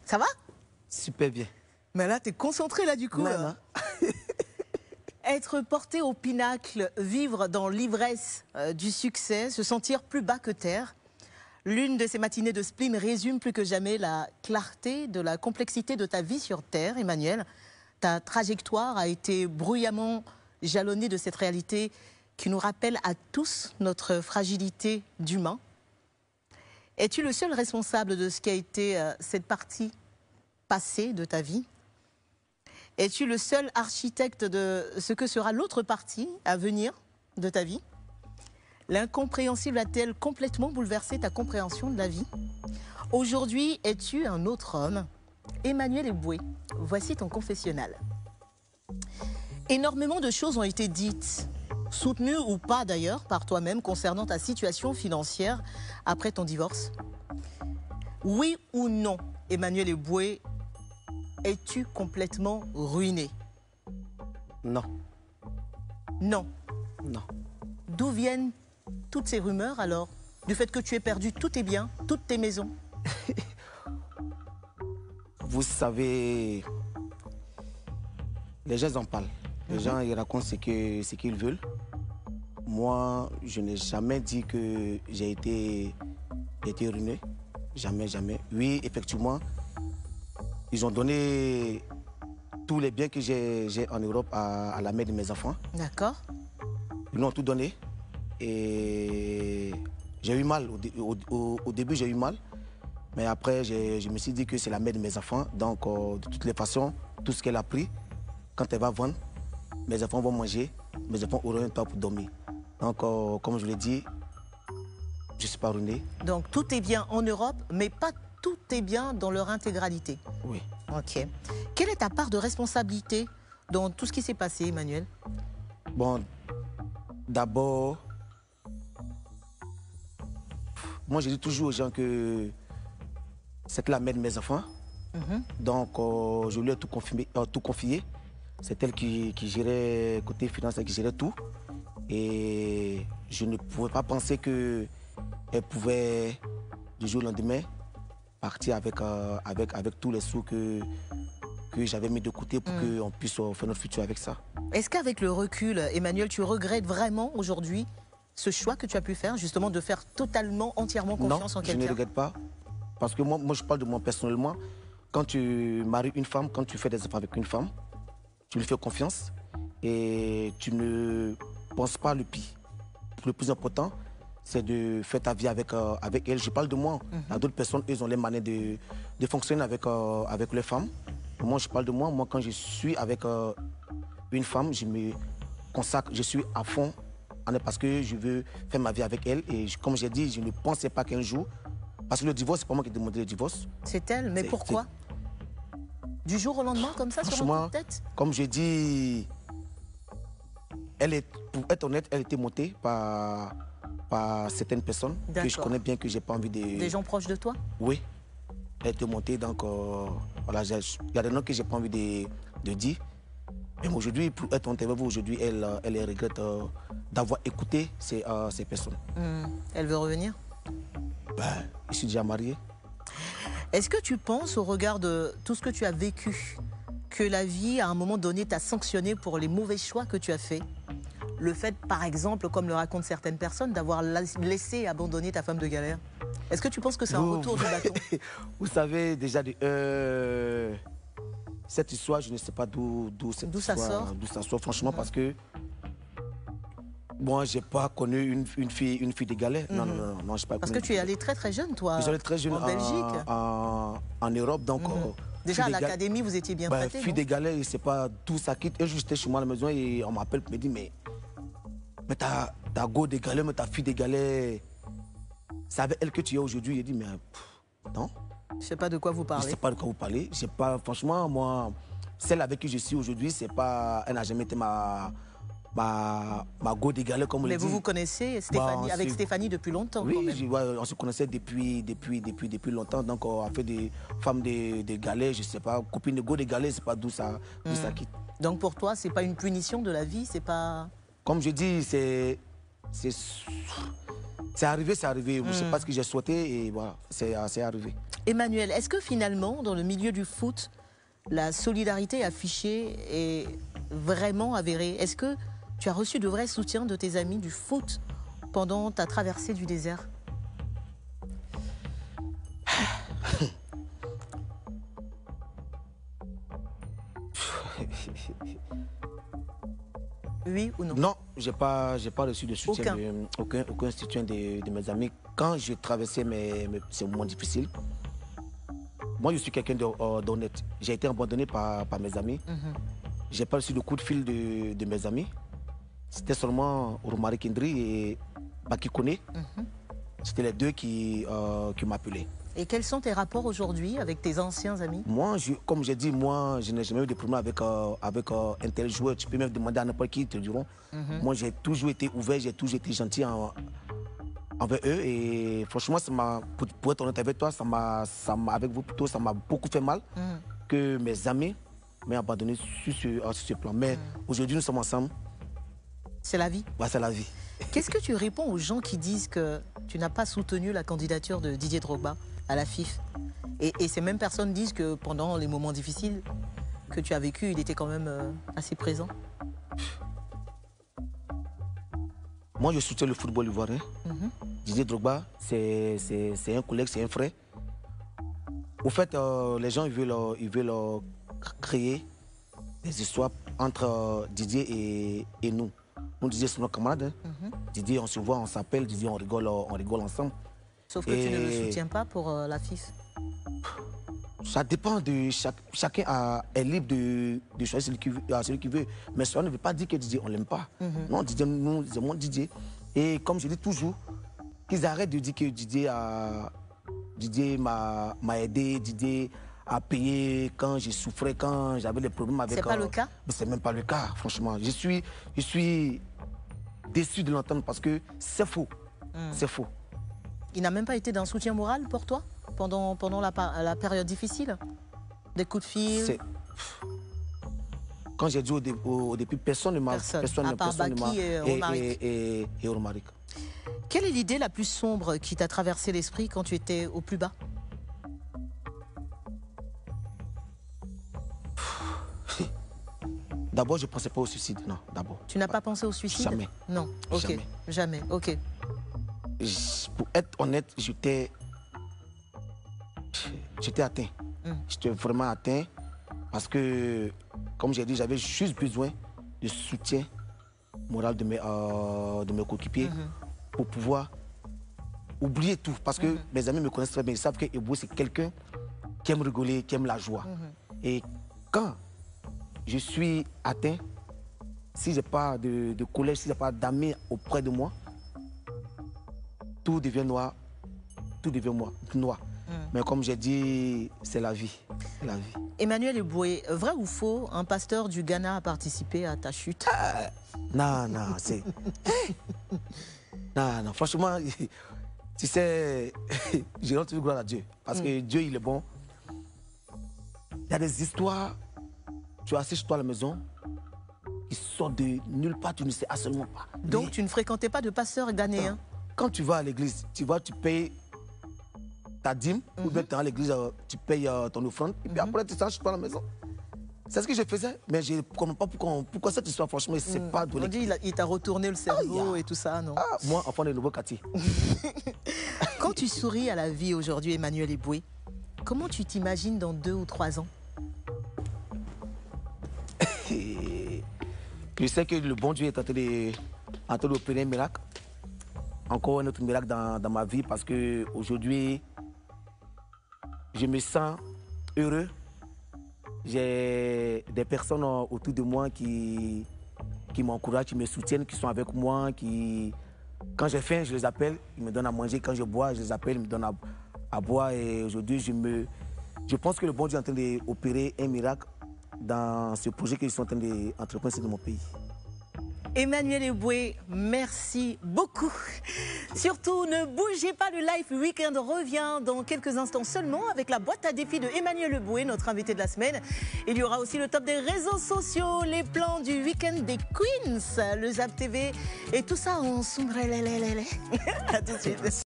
Ça va? Super bien. Mais là, t'es concentré là du coup. Non. Être porté au pinacle, vivre dans l'ivresse du succès, se sentir plus bas que terre. L'une de ces matinées de spleen résume plus que jamais la clarté de la complexité de ta vie sur Terre, Emmanuel. Ta trajectoire a été bruyamment jalonnée de cette réalité qui nous rappelle à tous notre fragilité d'humain. Es-tu le seul responsable de ce qui a été cette partie passée de ta vie? Es-tu le seul architecte de ce que sera l'autre partie à venir de ta vie? L'incompréhensible a-t-elle complètement bouleversé ta compréhension de la vie? Aujourd'hui, es-tu un autre homme? Emmanuel Eboué, voici ton confessionnal. Énormément de choses ont été dites, soutenues ou pas d'ailleurs par toi-même concernant ta situation financière après ton divorce. Oui ou non, Emmanuel Eboué, es-tu complètement ruiné? Non. Non. Non. D'où viennent toutes ces rumeurs alors? Du fait que tu aies perdu tous tes biens, toutes tes maisons? Vous savez, les gens en parlent. Les gens ils racontent ce qu'ils veulent. Moi, je n'ai jamais dit que j'ai été ruiné. Jamais, jamais. Oui, effectivement, ils ont donné tous les biens que j'ai en Europe à la mère de mes enfants. D'accord. Ils m'ont tout donné. Et j'ai eu mal. Au début, j'ai eu mal. Mais après, je me suis dit que c'est la mère de mes enfants. Donc, de toutes les façons, tout ce qu'elle a pris, quand elle va vendre, mes enfants vont manger, mes enfants auront un toit pour dormir. Donc, comme je l'ai dit, je ne suis pas ruiné. Donc, tout est bien en Europe, mais pas tout est bien dans leur intégralité. Oui. Ok. Quelle est ta part de responsabilité dans tout ce qui s'est passé, Emmanuel? Bon, d'abord, moi je dis toujours aux gens que c'est la mère de mes enfants. Donc, je lui ai tout confié. C'est elle qui gérait côté financier, qui gérait tout. Et je ne pouvais pas penser qu'elle pouvait, du jour au lendemain, partir avec tous les sous que j'avais mis de côté pour qu'on puisse faire notre futur avec ça. Est-ce qu'avec le recul, Emmanuel, tu regrettes vraiment aujourd'hui ce choix que tu as pu faire, justement de faire totalement, entièrement confiance en quelqu'un? Non, je ne regrette pas. Parce que moi, je parle de moi personnellement. Quand tu maries une femme, quand tu fais des enfants avec une femme, tu lui fais confiance et tu ne penses pas le pire. Le plus important, c'est de faire ta vie avec elle. Je parle de moi. Il y a d'autres personnes, ils ont les manières de fonctionner avec les femmes. Moi, je parle de moi. Moi, quand je suis avec une femme, je me consacre, je suis à fond parce que je veux faire ma vie avec elle. Et comme j'ai dit, je ne pensais pas qu'un jour, parce que le divorce, c'est pas moi qui ai demandé le divorce. C'est elle, mais pourquoi? Du jour au lendemain, comme ça, sur un coup de tête? Comme je dis, pour être honnête, elle était montée par certaines personnes que je connais bien, que j'ai pas envie de... Des gens proches de toi? Oui. Elle était montée, donc voilà, il y a des noms que j'ai pas envie de dire. Mais aujourd'hui, pour être honnête avec vous, aujourd'hui, elle regrette d'avoir écouté ces personnes. Elle veut revenir? Ben, je suis déjà marié. Est-ce que tu penses, au regard de tout ce que tu as vécu, que la vie, à un moment donné, t'a sanctionné pour les mauvais choix que tu as faits? Le fait, par exemple, comme le racontent certaines personnes, d'avoir laissé abandonner ta femme de galère. Est-ce que tu penses que c'est un retour du bâton? Vous savez, déjà, cette histoire, je ne sais pas d'où ça sort. D'où ça sort, franchement, parce que moi, je n'ai pas connu une fille de galère. Non, je n'ai pas. Parce que tu es allé très très jeune, toi, je suis allé très jeune en Belgique. En Europe, donc... Déjà, à l'académie, vous étiez bien prêtés, fille de galère, je ne sais pas d'où ça quitte. Un jour, j'étais chez moi à la maison et on m'appelle et me dit, mais ta go de galère, mais ta fille de galère, c'est avec elle que tu es aujourd'hui. Il dit, mais non. Je ne sais pas de quoi vous parlez. Je ne sais pas de quoi vous parlez. Franchement, moi, celle avec qui je suis aujourd'hui, elle n'a jamais été ma go de galère, comme on le dit. Mais vous vous connaissez avec Stéphanie depuis longtemps? Oui, quand même. On se connaissait depuis longtemps. Donc, on a fait des femmes de galère, je ne sais pas, copines de go de galère, je ne sais pas d'où ça quitte. Donc, pour toi, ce n'est pas une punition de la vie, c'est pas... Comme je dis, c'est C'est arrivé, c'est arrivé. Je ne sais pas ce que j'ai souhaité et voilà, c'est arrivé. Emmanuel, est-ce que finalement, dans le milieu du foot, la solidarité affichée est vraiment avérée? Est-ce que tu as reçu de vrais soutiens de tes amis du foot pendant ta traversée du désert? Oui ou non? Non, j'ai pas reçu de soutien, aucun soutien de mes amis. Quand je traversais ces moments difficiles, moi je suis quelqu'un d'honnête. J'ai été abandonné par mes amis. J'ai pas reçu de coup de fil de mes amis. C'était seulement Romaric Kendri et Bakikone. C'était les deux qui m'appelaient. Et quels sont tes rapports aujourd'hui avec tes anciens amis? Moi, comme j'ai dit, moi, je n'ai jamais eu de problème avec un tel joueur. Tu peux même demander à n'importe qui, ils te diront. Moi, j'ai toujours été ouvert, j'ai toujours été gentil envers eux. Et franchement, pour être honnête avec toi, avec vous plutôt, ça m'a beaucoup fait mal que mes amis m'aient abandonné sur ce plan. Mais aujourd'hui, nous sommes ensemble. C'est la vie? Ouais, c'est la vie. Qu'est-ce que tu réponds aux gens qui disent que tu n'as pas soutenu la candidature de Didier Drogba à la FIFA? Et ces mêmes personnes disent que pendant les moments difficiles que tu as vécu, il était quand même assez présent. Moi, je soutiens le football ivoirien. Didier Drogba, c'est un collègue, c'est un frère. Au fait, les gens ils veulent créer des histoires entre Didier et nous. Nous, Didier, c'est nos camarades. Didier, on se voit, on s'appelle, Didier, on rigole ensemble. Sauf que tu ne le soutiens pas pour la FIFA. Ça dépend de chacun est libre de choisir celui qui veut. Mais cela ne veut pas dire que Didier, on ne l'aime pas. Non, Didier, nous aimons Didier. Et comme je dis toujours, qu'ils arrêtent de dire que Didier m'a aidé, Didier a payé quand je souffrais, quand j'avais des problèmes avec... C'est pas le cas? C'est même pas le cas, franchement. Je suis déçu de l'entendre parce que c'est faux. C'est faux. Il n'a même pas été d'un soutien moral pour toi pendant la période difficile? Des coups de fil? Quand j'ai dit au début, personne ne m'a... À part Baki et Romaric. Et Romaric. Quelle est l'idée la plus sombre qui t'a traversé l'esprit quand tu étais au plus bas? D'abord, je ne pensais pas au suicide, non, d'abord. Tu n'as pas pensé au suicide? Jamais. Non, ok. Jamais, ok. Pour être honnête, j'étais atteint. J'étais vraiment atteint parce que, comme j'ai dit, j'avais juste besoin de soutien moral de mes coéquipiers pour pouvoir oublier tout. Parce que mes amis me connaissent très bien, ils savent que Eboué, c'est quelqu'un qui aime rigoler, qui aime la joie. Et quand je suis atteint, si je n'ai pas de collège, si je n'ai pas d'amis auprès de moi, tout devient noir. Tout devient noir. Mais comme j'ai dit, c'est la vie. La vie. Emmanuel Eboué, vrai ou faux, un pasteur du Ghana a participé à ta chute? Non, c'est... non, franchement, tu sais, je rends toujours gloire à Dieu. Parce que Dieu, il est bon. Il y a des histoires, tu es assis chez toi à la maison, qui sortent de nulle part, tu ne sais absolument pas. Donc tu ne fréquentais pas de pasteur ghanéen? Quand tu vas à l'église, tu payes ta dîme, ou bien tu es à l'église, tu payes ton offrande, et puis après tu sors chez toi à la maison. C'est ce que je faisais, mais je ne comprends pas pourquoi cette histoire, franchement, c'est pas donné. On dit il t'a retourné le cerveau et tout ça, non? Moi, enfant de nouveau quartier. Quand tu souris à la vie aujourd'hui, Emmanuel Eboué, comment tu t'imagines dans 2 ou 3 ans? Je sais que le bon Dieu est en train d'opérer un miracle. Encore un autre miracle dans ma vie parce qu'aujourd'hui, je me sens heureux. J'ai des personnes autour de moi qui m'encouragent, qui me soutiennent, qui sont avec moi. Quand j'ai faim, je les appelle, ils me donnent à manger. Quand je bois, je les appelle, ils me donnent à boire. Et aujourd'hui, je pense que le bon Dieu est en train d'opérer un miracle dans ce projet qu'ils sont en train d'entreprendre dans mon pays. Emmanuel Eboué, merci beaucoup. Surtout, ne bougez pas, le Live Weekend revient dans quelques instants seulement avec la boîte à défis de Emmanuel Eboué, notre invité de la semaine. Il y aura aussi le top des réseaux sociaux, les plans du week-end des Queens, le Zap TV et tout ça en sombrelelelele. À tout de suite.